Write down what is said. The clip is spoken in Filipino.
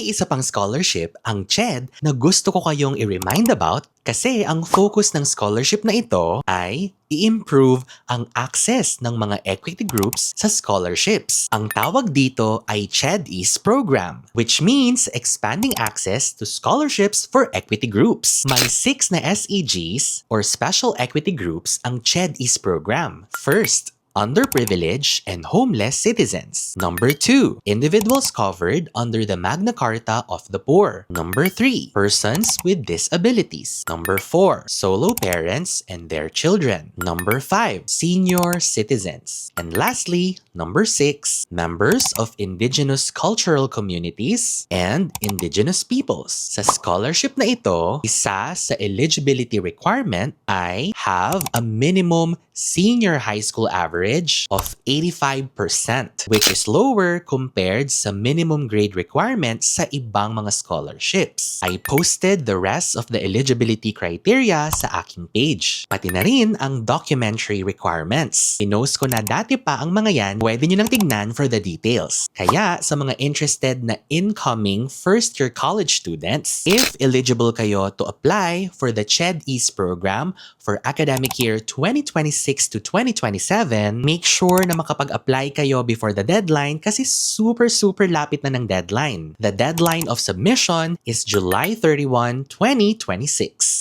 May isa pang scholarship, ang CHED, na gusto ko kayong i-remind about kasi ang focus ng scholarship na ito ay i-improve ang access ng mga equity groups sa scholarships. Ang tawag dito ay CHED East Program, which means expanding access to scholarships for equity groups. May 6 na SEGs or Special Equity Groups ang CHED East Program. First, underprivileged and homeless citizens. Number 2, individuals covered under the Magna Carta of the Poor. Number 3, persons with disabilities. Number 4, solo parents and their children. Number 5, senior citizens. And lastly, number 6, members of indigenous cultural communities and indigenous peoples. Sa scholarship na ito, isa sa eligibility requirement ay have a minimum senior high school average of 85%, which is lower compared sa minimum grade requirement sa ibang mga scholarships. I posted the rest of the eligibility criteria sa aking page. Pati na rin ang documentary requirements. Pinost ko na dati pa ang mga yan, pwede nyo nang tignan for the details. Kaya sa mga interested na incoming first-year college students, if eligible kayo to apply for the CHED East program for academic year 2026 to 2027, make sure na makapag-apply kayo before the deadline kasi super lapit na ng deadline. The deadline of submission is July 31, 2026.